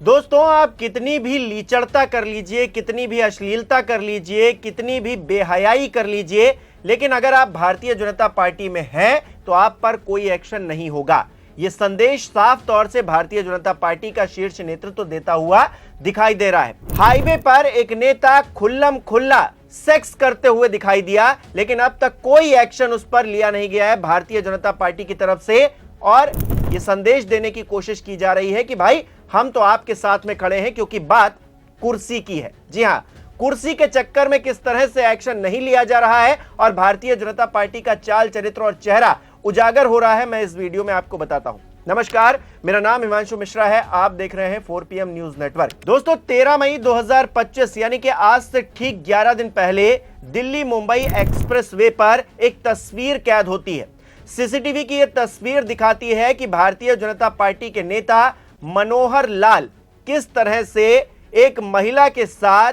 दोस्तों, आप कितनी भी लीचड़ता कर लीजिए, कितनी भी अश्लीलता कर लीजिए, कितनी भी बेहयाई कर लीजिए, लेकिन अगर आप भारतीय जनता पार्टी में हैं तो आप पर कोई एक्शन नहीं होगा। यह संदेश साफ तौर से भारतीय जनता पार्टी का शीर्ष नेतृत्व देता हुआ दिखाई दे रहा है। हाईवे पर एक नेता खुल्लम खुल्ला सेक्स करते हुए दिखाई दिया, लेकिन अब तक कोई एक्शन उस पर लिया नहीं गया है भारतीय जनता पार्टी की तरफ से। और यह संदेश देने की कोशिश की जा रही है कि भाई हम तो आपके साथ में खड़े हैं, क्योंकि बात कुर्सी की है। जी हां, कुर्सी के चक्कर में किस तरह से एक्शन नहीं लिया जा रहा है और भारतीय जनता पार्टी का चाल चरित्र और चेहरा उजागर हो रहा है, मैं इस वीडियो में आपको बताता हूं। नमस्कार, मेरा नाम हिमांशु मिश्रा है, आप देख रहे हैं 4PM न्यूज नेटवर्क। दोस्तों, 13 मई 2025 यानी कि आज से ठीक 11 दिन पहले दिल्ली मुंबई एक्सप्रेसवे पर एक तस्वीर कैद होती है। सीसीटीवी की यह तस्वीर दिखाती है कि भारतीय जनता पार्टी के नेता मनोहर लाल किस तरह से एक महिला के साथ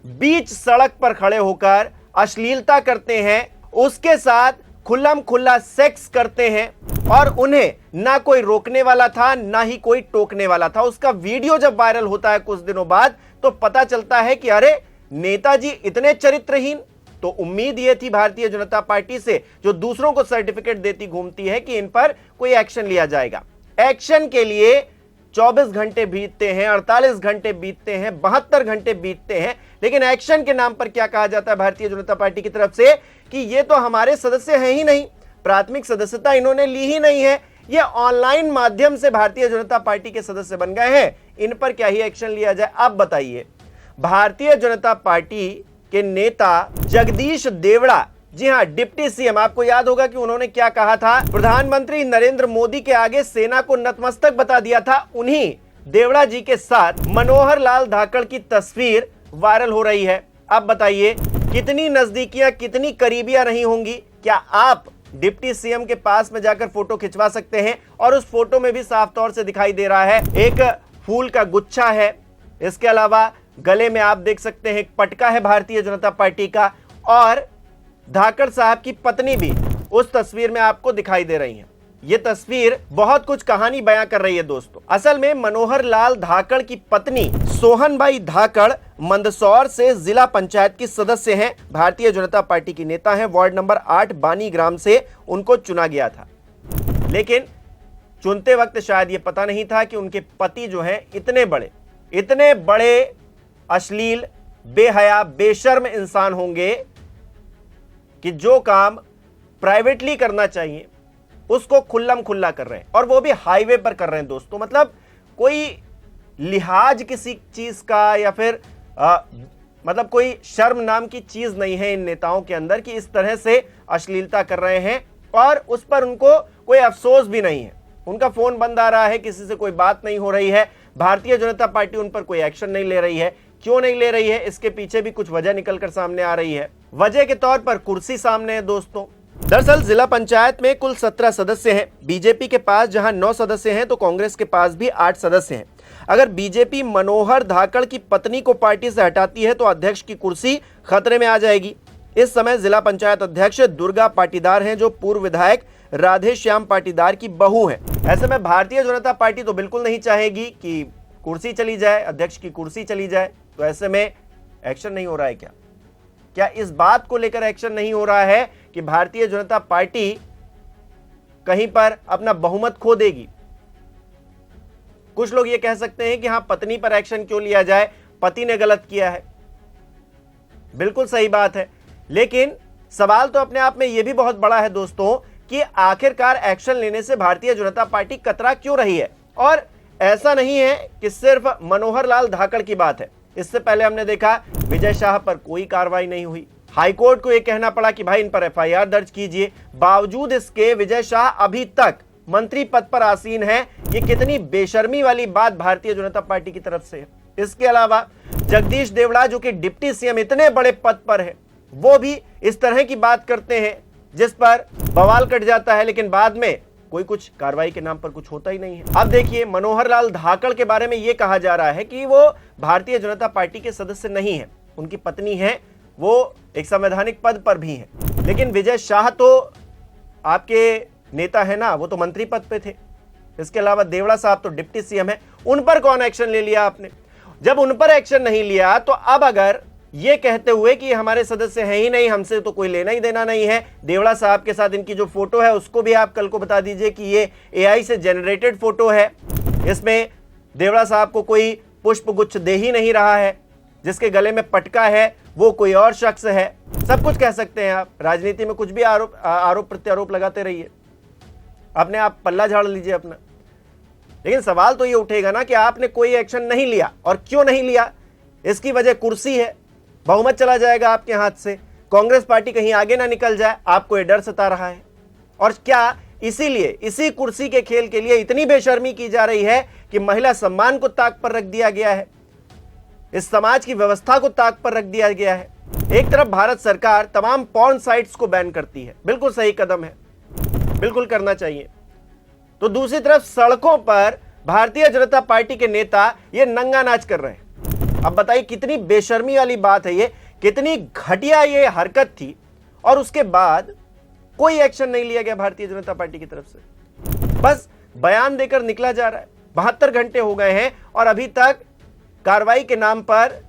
बीच सड़क पर खड़े होकर अश्लीलता करते हैं, उसके साथ खुल्लम खुल्ला सेक्स करते हैं और उन्हें ना कोई रोकने वाला था ना ही कोई टोकने वाला था। उसका वीडियो जब वायरल होता है कुछ दिनों बाद तो पता चलता है कि अरे नेताजी इतने चरित्रहीन। तो उम्मीद यह थी भारतीय जनता पार्टी से, जो दूसरों को सर्टिफिकेट देती घूमती है, कि इन पर कोई एक्शन लिया जाएगा। एक्शन के लिए 24 घंटे बीतते हैं, 48 घंटे बीतते हैं, 72 घंटे बीतते हैं, लेकिन एक्शन के नाम पर क्या कहा जाता है भारतीय जनता पार्टी की तरफ से कि ये तो हमारे सदस्य हैं ही नहीं, प्राथमिक सदस्यता इन्होंने ली ही नहीं है, ये ऑनलाइन माध्यम से भारतीय जनता पार्टी के सदस्य बन गए हैं, इन पर क्या ही एक्शन लिया जाए। अब बताइए, भारतीय जनता पार्टी के नेता जगदीश देवड़ा, जी हां, डिप्टी सीएम, आपको याद होगा कि उन्होंने क्या कहा था, प्रधानमंत्री नरेंद्र मोदी के आगे सेना को नतमस्तक बता दिया था। उन्हीं देवड़ा जी के साथ मनोहर लाल धाकड़ की तस्वीर वायरल हो रही है। अब बताइए, कितनी नजदीकियां, कितनी करीबियां नहीं होंगी? क्या आप डिप्टी सीएम के पास में जाकर फोटो खिंचवा सकते हैं? और उस फोटो में भी साफ तौर से दिखाई दे रहा है एक फूल का गुच्छा है, इसके अलावा गले में आप देख सकते हैं एक पटका है भारतीय जनता पार्टी का, और धाकड़ साहब की पत्नी भी उस तस्वीर में आपको दिखाई दे रही है। यह तस्वीर बहुत कुछ कहानी बयां कर रही है दोस्तों। असल में मनोहर लाल धाकड़ की पत्नी सोहनबाई धाकड़ मंदसौर से जिला पंचायत की सदस्य हैं, भारतीय जनता पार्टी की नेता हैं। वार्ड नंबर 8 बानी ग्राम से उनको चुना गया था, लेकिन चुनते वक्त शायद यह पता नहीं था कि उनके पति जो हैं इतने बड़े अश्लील, बेहया, बेशर्म इंसान होंगे कि जो काम प्राइवेटली करना चाहिए उसको खुल्लम खुल्ला कर रहे हैं, और वो भी हाईवे पर कर रहे हैं दोस्तों। मतलब कोई लिहाज किसी चीज का या फिर मतलब कोई शर्म नाम की चीज नहीं है इन नेताओं के अंदर कि इस तरह से अश्लीलता कर रहे हैं, और उस पर उनको कोई अफसोस भी नहीं है। उनका फोन बंद आ रहा है, किसी से कोई बात नहीं हो रही है, भारतीय जनता पार्टी उन पर कोई एक्शन नहीं ले रही है। क्यों नहीं ले रही है, इसके पीछे भी कुछ वजह निकलकर सामने आ रही है। वजह के तौर पर कुर्सी सामने है दोस्तों। दरअसल जिला पंचायत में कुल 17 सदस्य हैं। बीजेपी के पास जहां 9 सदस्य हैं तो कांग्रेस के पास भी 8 सदस्य हैं। अगर बीजेपी मनोहर धाकड़ की पत्नी को पार्टी से हटाती है तो अध्यक्ष की कुर्सी खतरे में आ जाएगी। इस समय जिला पंचायत अध्यक्ष दुर्गा पाटीदार हैं, जो पूर्व विधायक राधे श्याम पाटीदार की बहू हैं। ऐसे में भारतीय जनता पार्टी तो बिल्कुल नहीं चाहेगी कि कुर्सी चली जाए, अध्यक्ष की कुर्सी चली जाए। तो ऐसे में एक्शन नहीं हो रहा है क्या इस बात को लेकर एक्शन नहीं हो रहा है कि भारतीय जनता पार्टी कहीं पर अपना बहुमत खो देगी? कुछ लोग ये कह सकते हैं कि हां, पत्नी पर एक्शन क्यों लिया जाए, पति ने गलत किया है। बिल्कुल सही बात है, लेकिन सवाल तो अपने आप में यह भी बहुत बड़ा है दोस्तों कि आखिरकार एक्शन लेने से भारतीय जनता पार्टी कतरा क्यों रही है। और ऐसा नहीं है कि सिर्फ मनोहर लाल धाकड़ की बात है। इससे पहले हमने देखा विजय शाह पर कोई कार्रवाई नहीं हुई, हाईकोर्ट को यह कहना पड़ा कि भाई इन पर एफआईआर दर्ज कीजिए। बावजूद इसके विजय शाह अभी तक मंत्री पद पर आसीन है। ये कितनी बेशर्मी वाली बात भारतीय जनता पार्टी की तरफ से है। इसके अलावा जगदीश देवड़ा, जो कि डिप्टी सीएम इतने बड़े पद पर है, वो भी इस तरह की बात करते हैं जिस पर बवाल कट जाता है, लेकिन बाद में कोई कुछ कार्रवाई के नाम पर कुछ होता ही नहीं है। अब देखिए, मनोहर लाल धाकड़ के बारे में यह कहा जा रहा है कि वो भारतीय जनता पार्टी के सदस्य नहीं है, उनकी पत्नी है, वो एक संवैधानिक पद पर भी है। लेकिन विजय शाह तो आपके नेता है ना, वो तो मंत्री पद पे थे। इसके अलावा देवड़ा साहब तो डिप्टी सीएम है, उन पर कौन एक्शन ले लिया आपने? जब उन पर एक्शन नहीं लिया तो अब अगर ये कहते हुए कि हमारे सदस्य हैं ही नहीं, हमसे तो कोई लेना ही देना नहीं है, देवड़ा साहब के साथ इनकी जो फोटो है उसको भी आप कल को बता दीजिए कि ये एआई से जनरेटेड फोटो है, इसमें देवड़ा साहब को कोई पुष्प गुच्छ दे ही नहीं रहा है, जिसके गले में पटका है वो कोई और शख्स है। सब कुछ कह सकते हैं आप, राजनीति में कुछ भी आरोप प्रत्यारोप लगाते रहिए, अपने आप पल्ला झाड़ लीजिए अपना। लेकिन सवाल तो ये उठेगा ना कि आपने कोई एक्शन नहीं लिया, और क्यों नहीं लिया? इसकी वजह कुर्सी है, बहुमत चला जाएगा आपके हाथ से, कांग्रेस पार्टी कहीं आगे ना निकल जाए, आपको ये डर सता रहा है। और क्या इसीलिए इसी कुर्सी के खेल के लिए इतनी बेशर्मी की जा रही है कि महिला सम्मान को ताक पर रख दिया गया है, इस समाज की व्यवस्था को ताक पर रख दिया गया है। एक तरफ भारत सरकार तमाम पॉर्न साइट्स को बैन करती है, बिल्कुल सही कदम है, बिल्कुल करना चाहिए, तो दूसरी तरफ सड़कों पर भारतीय जनता पार्टी के नेता ये नंगा नाच कर रहे हैं। अब बताइए कितनी बेशर्मी वाली बात है ये, कितनी घटिया ये हरकत थी, और उसके बाद कोई एक्शन नहीं लिया गया भारतीय जनता पार्टी की तरफ से, बस बयान देकर निकला जा रहा है। 72 घंटे हो गए हैं और अभी तक कार्रवाई के नाम पर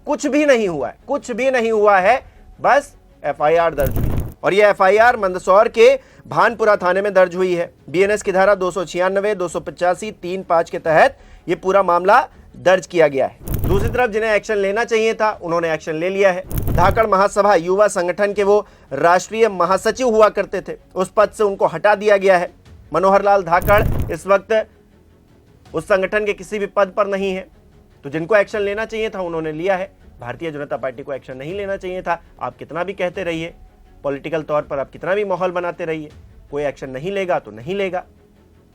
कुछ भी नहीं हुआ है, कुछ भी नहीं हुआ है, बस एफआईआर दर्ज हुई। और यह एफआईआर मंदसौर के भानपुरा थाने में दर्ज हुई है। बीएनएस की धारा 296, 285, 35 के तहत यह पूरा मामला दर्ज किया गया है। दूसरी तरफ जिन्हें एक्शन लेना चाहिए था उन्होंने एक्शन ले लिया है। धाकड़ महासभा युवा संगठन के वो राष्ट्रीय महासचिव हुआ करते थे, उस पद से उनको हटा दिया गया है। मनोहर लाल धाकड़ इस वक्त उस संगठन के किसी भी पद पर नहीं है, तो जिनको एक्शन लेना चाहिए था उन्होंने लिया है। भारतीय जनता पार्टी को एक्शन नहीं लेना चाहिए था। आप कितना भी कहते रहिए, पॉलिटिकल तौर पर आप कितना भी माहौल बनाते रहिए, कोई एक्शन नहीं लेगा तो नहीं लेगा।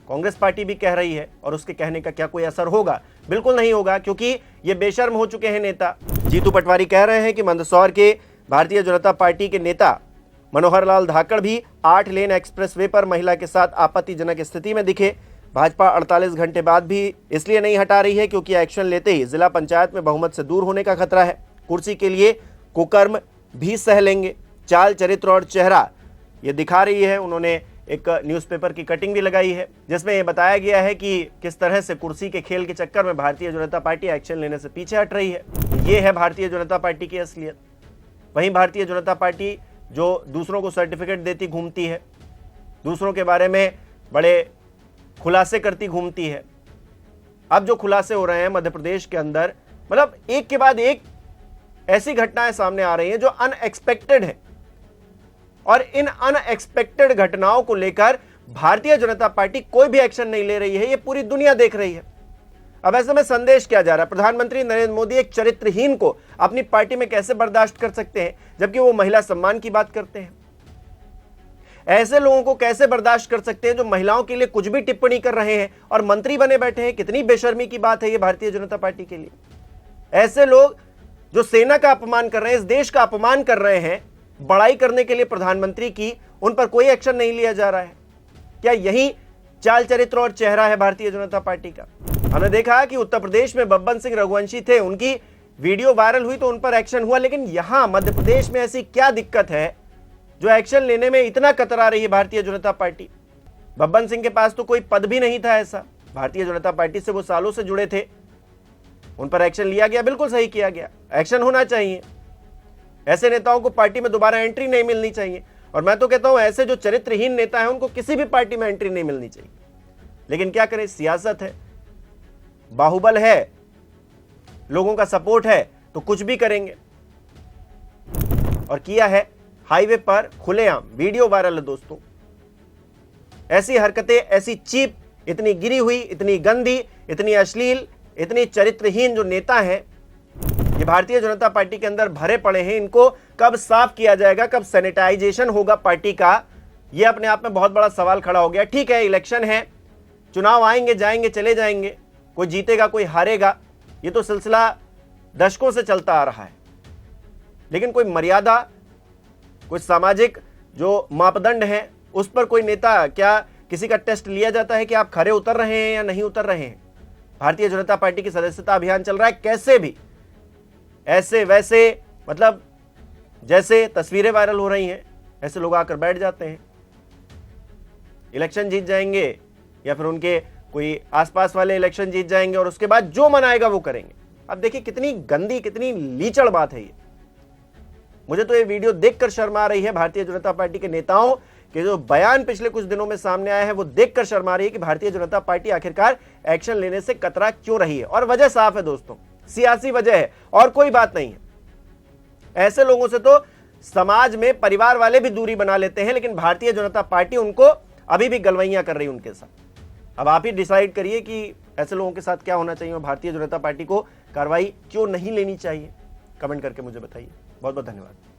कांग्रेस पार्टी भी कह रही है, और उसके कहने का क्या कोई असर होगा? बिल्कुल नहीं होगा, क्योंकि ये बेशर्म हो चुके हैं नेता। जीतू पटवारी कह रहे हैं कि मंदसौर के भारतीय जनता पार्टी के नेता मनोहर लाल धाकड़ भी 8 लेन एक्सप्रेसवे पर महिला के साथ आपत्तिजनक स्थिति में दिखे। भाजपा 48 घंटे बाद भी इसलिए नहीं हटा रही है क्योंकि एक्शन लेते ही जिला पंचायत में बहुमत से दूर होने का खतरा है। कुर्सी के लिए कुकर्म भी सह लेंगे। चाल, चरित्र और चेहरा ये दिखा रही है। उन्होंने एक न्यूज़पेपर की कटिंग भी लगाई है जिसमें यह बताया गया है कि किस तरह से कुर्सी के खेल के चक्कर में भारतीय जनता पार्टी एक्शन लेने से पीछे हट रही है। ये है भारतीय जनता पार्टी की असलियत। वहीं भारतीय जनता पार्टी जो दूसरों को सर्टिफिकेट देती घूमती है, दूसरों के बारे में बड़े खुलासे करती घूमती है। अब जो खुलासे हो रहे हैं मध्य प्रदेश के अंदर, मतलब एक के बाद एक ऐसी घटनाएं सामने आ रही हैं जो अनएक्सपेक्टेड है, और इन अनएक्सपेक्टेड घटनाओं को लेकर भारतीय जनता पार्टी कोई भी एक्शन नहीं ले रही है। ये पूरी दुनिया देख रही है। अब ऐसे में संदेश क्या जा रहा है? प्रधानमंत्री नरेंद्र मोदी एक चरित्रहीन को अपनी पार्टी में कैसे बर्दाश्त कर सकते हैं, जबकि वो महिला सम्मान की बात करते हैं? ऐसे लोगों को कैसे बर्दाश्त कर सकते हैं जो महिलाओं के लिए कुछ भी टिप्पणी कर रहे हैं और मंत्री बने बैठे हैं? कितनी बेशर्मी की बात है ये भारतीय जनता पार्टी के लिए। ऐसे लोग जो सेना का अपमान कर रहे हैं, इस देश का अपमान कर रहे हैं, बड़ाई करने के लिए प्रधानमंत्री की, उन पर कोई एक्शन नहीं लिया जा रहा है। क्या यही चाल, चरित्र और चेहरा है भारतीय जनता पार्टी का? हमने देखा कि उत्तर प्रदेश में बब्बन सिंह रघुवंशी थे, उनकी वीडियो वायरल हुई तो उन पर एक्शन हुआ, लेकिन यहां मध्य प्रदेश में ऐसी क्या दिक्कत है जो एक्शन लेने में इतना कतरा रही है भारतीय जनता पार्टी? बब्बन सिंह के पास तो कोई पद भी नहीं था ऐसा, भारतीय जनता पार्टी से वो सालों से जुड़े थे, उन पर एक्शन लिया गया, बिल्कुल सही किया गया। एक्शन होना चाहिए। ऐसे नेताओं को पार्टी में दोबारा एंट्री नहीं मिलनी चाहिए, और मैं तो कहता हूं ऐसे जो चरित्रहीन नेता हैं उनको किसी भी पार्टी में एंट्री नहीं मिलनी चाहिए। लेकिन क्या करें, सियासत है, बाहुबल है, लोगों का सपोर्ट है तो कुछ भी करेंगे, और किया है। हाईवे पर खुलेआम वीडियो वायरल है दोस्तों। ऐसी हरकतें, ऐसी चीप, इतनी गिरी हुई, इतनी गंदी, इतनी अश्लील, इतनी चरित्रहीन जो नेता हैं, ये भारतीय जनता पार्टी के अंदर भरे पड़े हैं। इनको कब साफ किया जाएगा, कब सैनिटाइजेशन होगा पार्टी का, ये अपने आप में बहुत बड़ा सवाल खड़ा हो गया। ठीक है, इलेक्शन है, चुनाव आएंगे जाएंगे चले जाएंगे, कोई जीतेगा कोई हारेगा, ये तो सिलसिला दशकों से चलता आ रहा है, लेकिन कोई मर्यादा, कोई सामाजिक जो मापदंड है उस पर कोई नेता, क्या किसी का टेस्ट लिया जाता है कि आप खरे उतर रहे हैं या नहीं उतर रहे हैं? भारतीय जनता पार्टी की सदस्यता अभियान चल रहा है, कैसे भी ऐसे वैसे, मतलब जैसे तस्वीरें वायरल हो रही हैं ऐसे लोग आकर बैठ जाते हैं। इलेक्शन जीत जाएंगे या फिर उनके कोई आसपास वाले इलेक्शन जीत जाएंगे और उसके बाद जो मन आएगा वो करेंगे। अब देखिए कितनी गंदी, कितनी लीचड़ बात है ये। मुझे तो ये वीडियो देखकर शर्म आ रही है भारतीय जनता पार्टी के नेताओं के जो बयान पिछले कुछ दिनों में सामने आए हैं, वो देखकर शर्म आ रही है कि भारतीय जनता पार्टी आखिरकार एक्शन लेने से कतरा क्यों रही है। और वजह साफ है दोस्तों, सियासी वजह है और कोई बात नहीं है। ऐसे लोगों से तो समाज में परिवार वाले भी दूरी बना लेते हैं, लेकिन भारतीय जनता पार्टी उनको अभी भी गलवैयां कर रही है उनके साथ। अब आप ही डिसाइड करिए कि ऐसे लोगों के साथ क्या होना चाहिए और भारतीय जनता पार्टी को कार्रवाई क्यों नहीं लेनी चाहिए। कमेंट करके मुझे बताइए। बहुत बहुत धन्यवाद।